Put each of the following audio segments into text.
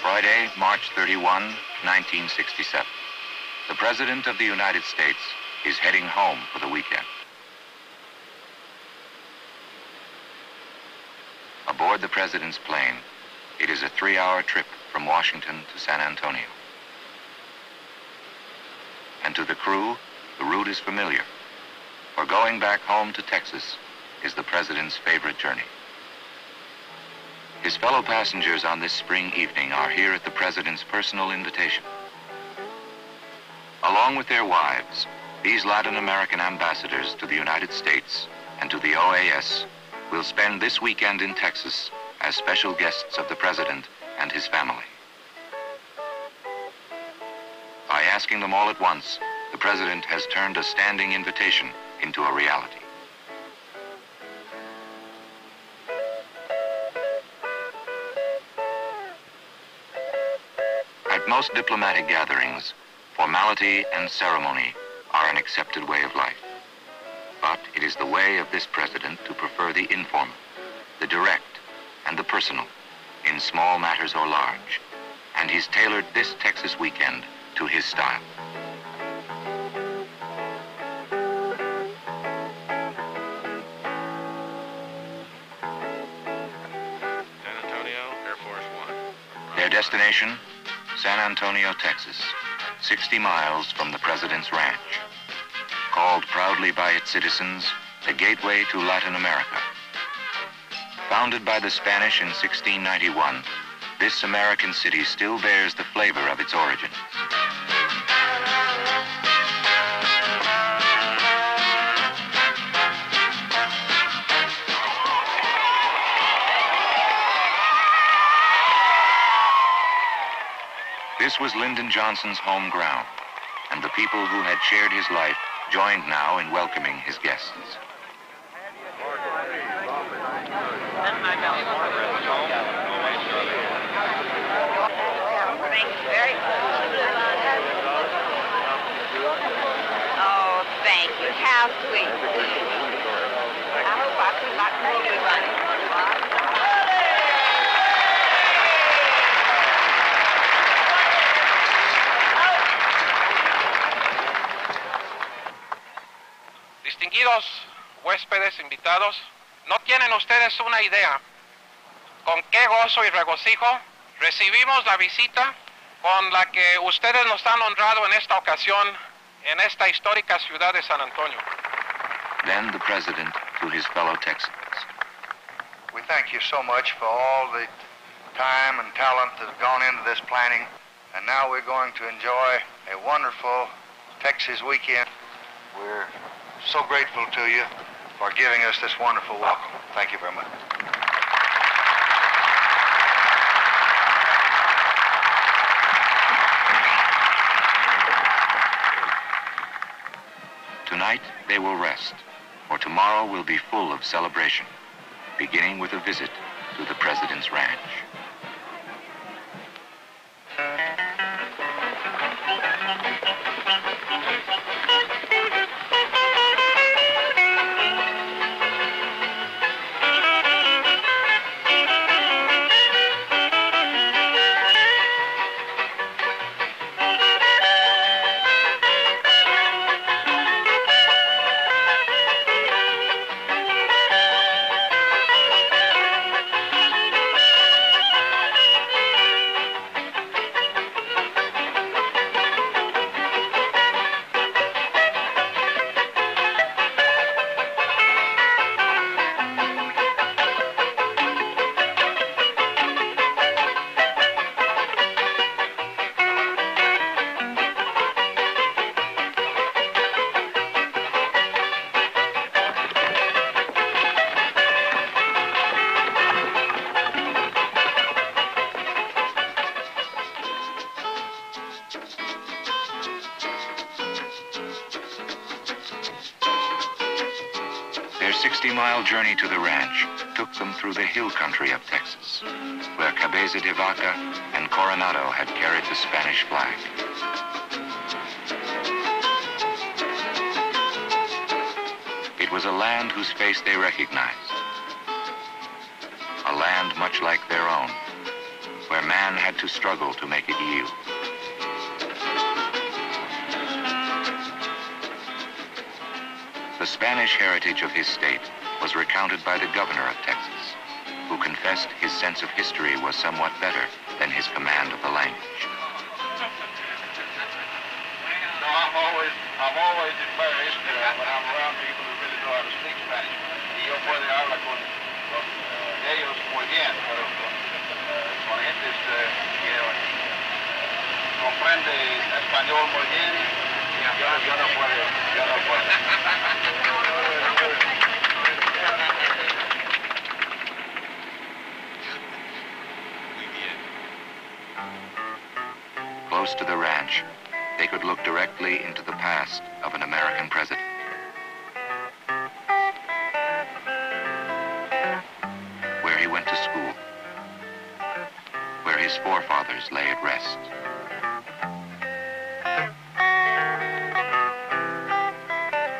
Friday, March 31, 1967. The President of the United States is heading home for the weekend. Aboard the President's plane, it is a 3-hour trip from Washington to San Antonio. And to the crew, the route is familiar, for going back home to Texas is the President's favorite journey. His fellow passengers on this spring evening are here at the President's personal invitation. Along with their wives, these Latin American ambassadors to the United States and to the OAS will spend this weekend in Texas as special guests of the President and his family. By asking them all at once, the President has turned a standing invitation into a reality. At most diplomatic gatherings, formality and ceremony are an accepted way of life. But it is the way of this President to prefer the informal, the direct, and the personal, in small matters or large. And he's tailored this Texas weekend to his style. San Antonio, Air Force One. Their destination, San Antonio, Texas, 60 miles from the President's ranch. Called proudly by its citizens, the gateway to Latin America. Founded by the Spanish in 1691, this American city still bears the flavor of its origins. This was Lyndon Johnson's home ground, and the people who had shared his life joined now in welcoming his guests. Oh, thank you. How sweet. I hope I could not make it running. Distinguidos huéspedes invitados, no tienen ustedes una idea con qué gozo y regocijo recibimos la visita con la que ustedes nos han honrado en esta ocasión en esta histórica ciudad de San Antonio. Then the President to his fellow Texans. We thank you so much for all the time and talent that have gone into this planning, and now we're going to enjoy a wonderful Texas weekend. We're so grateful to you for giving us this wonderful welcome. Thank you very much. Tonight they will rest, for tomorrow will be full of celebration, beginning with a visit to the President's ranch. 60-mile journey to the ranch took them through the hill country of Texas, where Cabeza de Vaca and Coronado had carried the Spanish flag. It was a land whose face they recognized, a land much like their own, where man had to struggle to make it yield. The Spanish heritage of his state was recounted by the governor of Texas, who confessed his sense of history was somewhat better than his command of the language. No, I'm always embarrassed when I'm around people who really know how to speak Spanish. Y yo puedo hablar con ellos muy bien, pero con gente que comprende español muy bien, yo no puedo. Close to the ranch, they could look directly into the past of an American president. Where he went to school, where his forefathers lay at rest.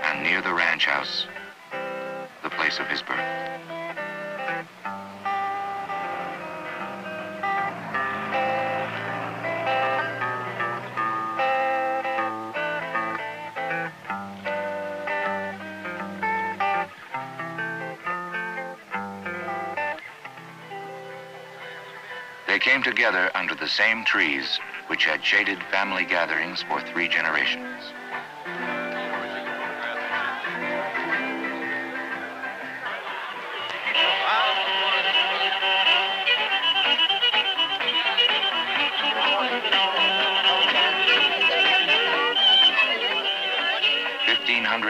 And near the ranch house, the place of his birth. They came together under the same trees which had shaded family gatherings for 3 generations.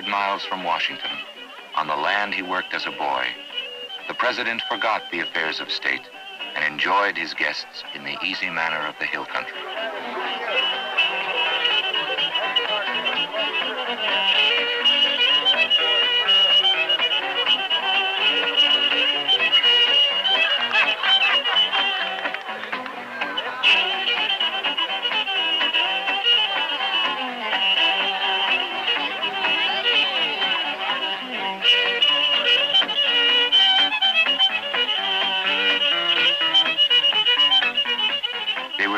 Miles from Washington, on the land he worked as a boy, the president forgot the affairs of state and enjoyed his guests in the easy manner of the hill country.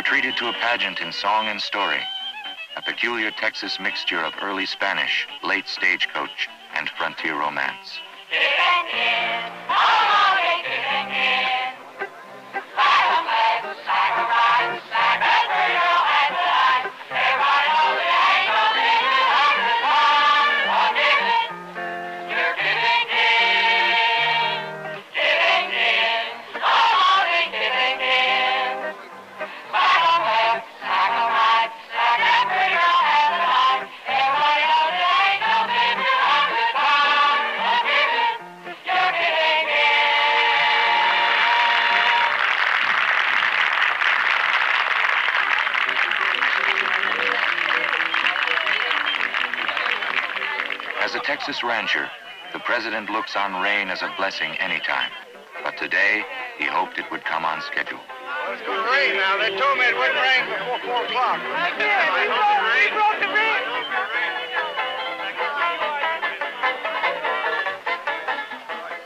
Treated to a pageant in song and story, a peculiar Texas mixture of early Spanish, late stagecoach, and frontier romance. As a Texas rancher, the president looks on rain as a blessing anytime. But today, he hoped it would come on schedule. Well, it's going to rain now. They told me it wouldn't rain before 4 o'clock. We broke the rain.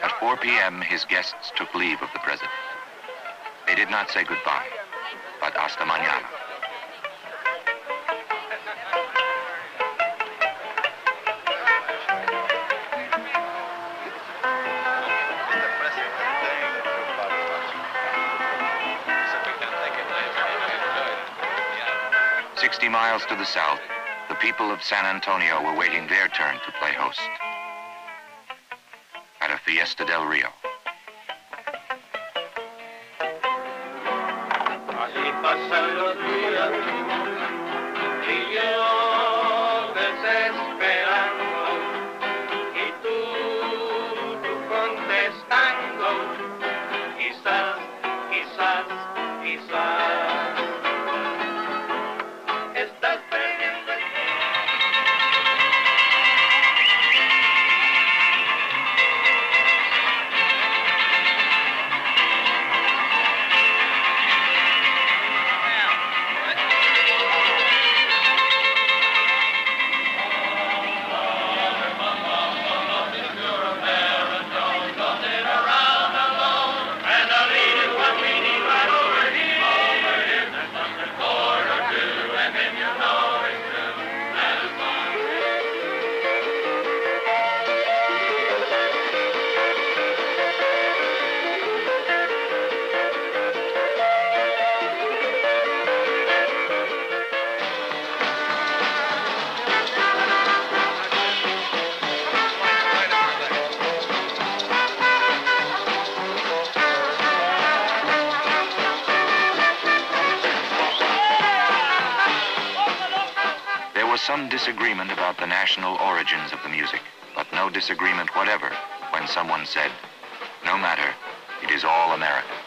At 4 p.m., his guests took leave of the president. They did not say goodbye, but hasta mañana. Miles to the south, the people of San Antonio were waiting their turn to play host at a Fiesta del Rio. Así pasan los días y yo desesperando y tú contestando, quizás, quizás, quizás. some disagreement about the national origins of the music, but no disagreement whatever when someone said, "No matter, it is all American."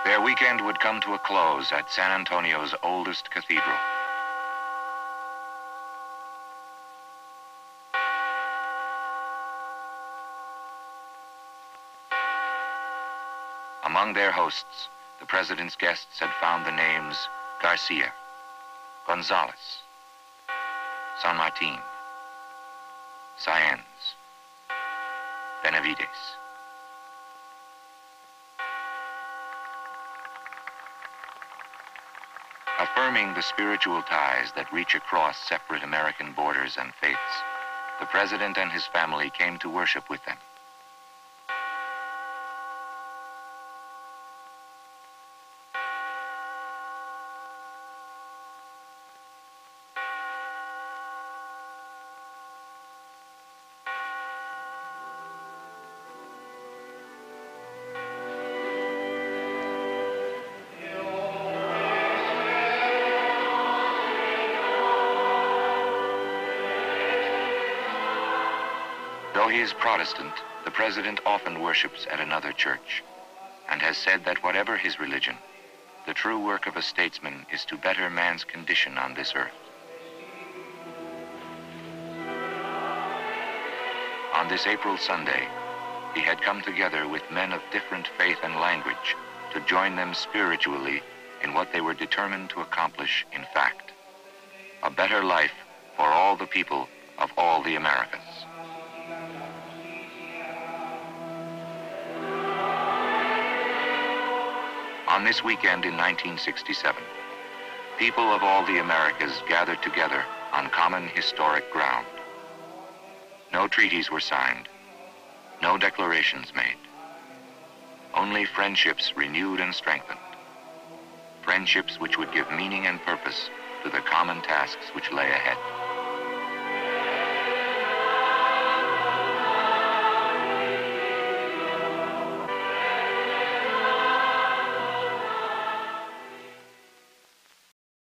Their weekend would come to a close at San Antonio's oldest cathedral. Among their hosts, the president's guests had found the names Garcia, Gonzalez, San Martin, Sáenz, Benavides. Affirming the spiritual ties that reach across separate American borders and faiths, the president and his family came to worship with them. Though he is Protestant, the president often worships at another church and has said that whatever his religion, the true work of a statesman is to better man's condition on this earth. On this April Sunday, he had come together with men of different faith and language to join them spiritually in what they were determined to accomplish in fact, a better life for all the people of all the Americas. On this weekend in 1967, people of all the Americas gathered together on common historic ground. No treaties were signed, no declarations made. Only friendships renewed and strengthened. Friendships which would give meaning and purpose to the common tasks which lay ahead.